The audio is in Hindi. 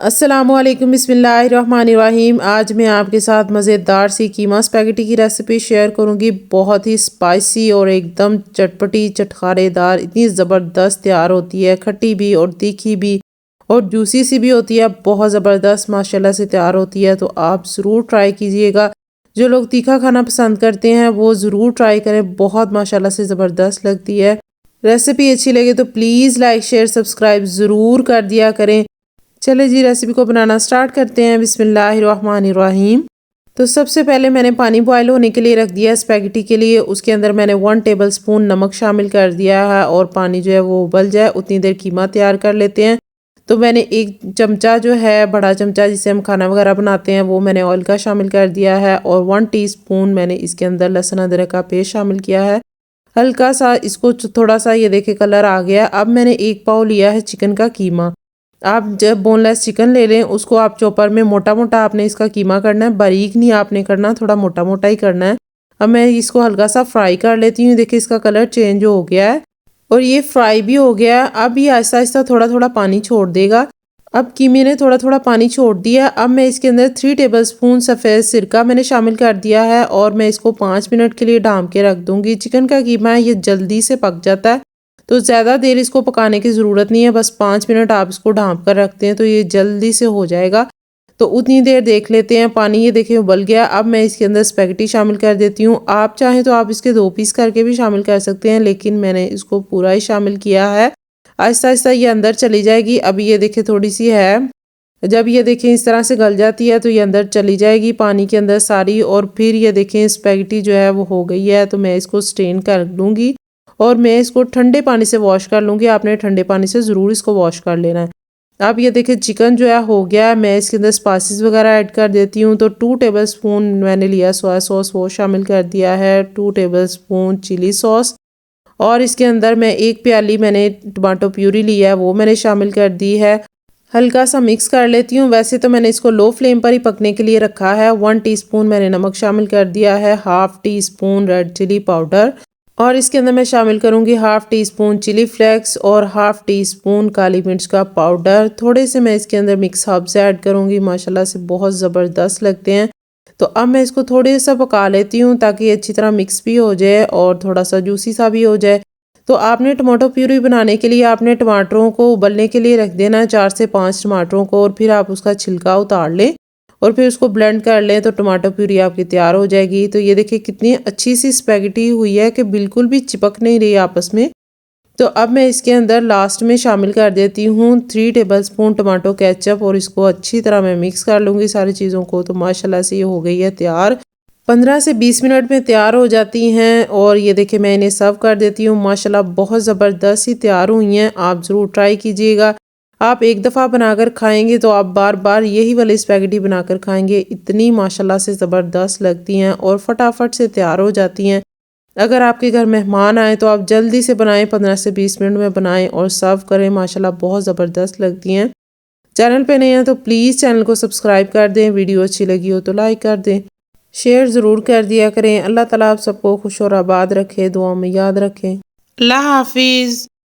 अस्सलामुअलैकुम बिस्मिल्लाहिर्रहमानिर्रहीम। आज मैं आपके साथ मज़ेदार सी कीमा स्पैगेटी की रेसिपी शेयर करूंगी। बहुत ही स्पाइसी और एकदम चटपटी चटखारेदार, इतनी ज़बरदस्त तैयार होती है। खट्टी भी और तीखी भी और जूसी सी भी होती है। बहुत ज़बरदस्त माशाल्लाह से तैयार होती है, तो आप ज़रूर ट्राई कीजिएगा। जो लोग तीखा खाना पसंद करते हैं वो ज़रूर ट्राई करें। बहुत माशाल्लाह से ज़बरदस्त लगती है। रेसिपी अच्छी लगे तो प्लीज़ लाइक शेयर सब्सक्राइब ज़रूर कर दिया करें। चले जी रेसिपी को बनाना स्टार्ट करते हैं। बिस्मिल्लाहिर्रहमानिर्रहीम। तो सबसे पहले मैंने पानी बॉयल होने के लिए रख दिया है स्पैगेटी के लिए। उसके अंदर मैंने 1 टेबलस्पून नमक शामिल कर दिया है और पानी जो है वो उबल जाए उतनी देर कीमा तैयार कर लेते हैं। तो मैंने 1 चमचा जो है, बड़ा चमचा जिससे हम खाना वगैरह बनाते हैं, वो मैंने ऑयल का शामिल कर दिया है और 1 टीस्पून मैंने इसके अंदर लहसुन अदरक का पेस्ट शामिल किया है। हल्का सा इसको थोड़ा सा, ये देखे कलर आ गया। अब मैंने 1 पाव लिया है चिकन का कीमा। आप जब बोनलेस चिकन ले लें उसको आप चॉपर में मोटा मोटा आपने इसका कीमा करना है, बारीक नहीं आपने करना, थोड़ा मोटा मोटा ही करना है। अब मैं इसको हल्का सा फ्राई कर लेती हूँ। देखिए इसका कलर चेंज हो गया है और ये फ्राई भी हो गया है। अब ये आहिस्ता आहिस्ता थोड़ा थोड़ा पानी छोड़ देगा। अब कीमे ने थोड़ा थोड़ा पानी छोड़ दिया। अब मैं इसके अंदर 3 टेबलस्पून सफ़ेद सिरका मैंने शामिल कर दिया है और मैं इसको 5 मिनट के लिए ढाँप के रख दूँगी। चिकन का कीमा है ये जल्दी से पक जाता है, तो ज़्यादा देर इसको पकाने की ज़रूरत नहीं है। बस 5 मिनट आप इसको ढाँप कर रखते हैं तो ये जल्दी से हो जाएगा। तो उतनी देर देख लेते हैं। पानी ये देखिए उबल गया। अब मैं इसके अंदर स्पैगेटी शामिल कर देती हूँ। आप चाहें तो आप इसके 2 पीस करके भी शामिल कर सकते हैं, लेकिन मैंने इसको पूरा ही शामिल किया है। आहिस्ता आहिस्ता ये अंदर चली जाएगी। अब ये देखिए थोड़ी सी है, जब ये देखें इस तरह से गल जाती है तो ये अंदर चली जाएगी पानी के अंदर सारी। और फिर ये देखें स्पैगेटी जो है वो हो गई है, तो मैं इसको स्ट्रेन कर लूँगी और मैं इसको ठंडे पानी से वॉश कर लूँगी। आपने ठंडे पानी से ज़रूर इसको वॉश कर लेना है। अब ये देखिए चिकन जो है हो गया है। मैं इसके अंदर स्पाइसेस वगैरह ऐड कर देती हूँ। तो 2 टेबलस्पून मैंने लिया सोया सॉस, वो शामिल कर दिया है। 2 टेबलस्पून चिली सॉस और इसके अंदर मैं 1 प्याली मैंने टमाटो प्यूरी लिया है, वो मैंने शामिल कर दी है। हल्का सा मिक्स कर लेती हूँ। वैसे तो मैंने इसको लो फ्लेम पर ही पकने के लिए रखा है। 1 टीस्पून मैंने नमक शामिल कर दिया है, half teaspoon red chilli powder और इसके अंदर मैं शामिल करूँगी half teaspoon chilli flakes और हाफ टी स्पून काली मिर्च का पाउडर। थोड़े से मैं इसके अंदर मिक्स हर्ब्स ऐड करूँगी, माशाल्लाह से बहुत ज़बरदस्त लगते हैं। तो अब मैं इसको थोड़े सा पका लेती हूँ ताकि अच्छी तरह मिक्स भी हो जाए और थोड़ा सा जूसी सा भी हो जाए। तो आपने टमाटो प्यूरी बनाने के लिए आपने टमाटरों को उबलने के लिए रख देना है, 4 से 5 टमाटरों को, और फिर आप उसका छिलका उतार लें और फिर उसको ब्लेंड कर लें तो टमाटो प्यूरी आपकी तैयार हो जाएगी। तो ये देखिए कितनी अच्छी सी स्पैगेटी हुई है कि बिल्कुल भी चिपक नहीं रही आपस में। तो अब मैं इसके अंदर लास्ट में शामिल कर देती हूँ 3 टेबलस्पून टमाटो केचप और इसको अच्छी तरह मैं मिक्स कर लूँगी सारी चीज़ों को। तो माशाल्लाह से ये हो गई है तैयार। 15 से 20 मिनट में तैयार हो जाती हैं और ये देखिए मैं इन्हें सर्व कर देती हूँ। माशाल्लाह बहुत ज़बरदस्त ही तैयार हुई हैं। आप ज़रूर ट्राई कीजिएगा। आप एक दफ़ा बनाकर खाएंगे तो आप बार बार यही वाली स्पैगेटी बनाकर खाएंगे। इतनी माशाल्लाह से ज़बरदस्त लगती हैं और फटाफट से तैयार हो जाती हैं। अगर आपके घर मेहमान आए तो आप जल्दी से बनाएं, 15 से 20 मिनट में बनाएं और सर्व करें। माशाल्लाह बहुत ज़बरदस्त लगती हैं। चैनल पे नए हैं तो प्लीज़ चैनल को सब्सक्राइब कर दें। वीडियो अच्छी लगी हो तो लाइक कर दें, शेयर ज़रूर कर दिया करें। अल्लाह ताला आप सबको खुश और आबाद रखे, दुआ में याद रखें। अल्लाह हाफिज़।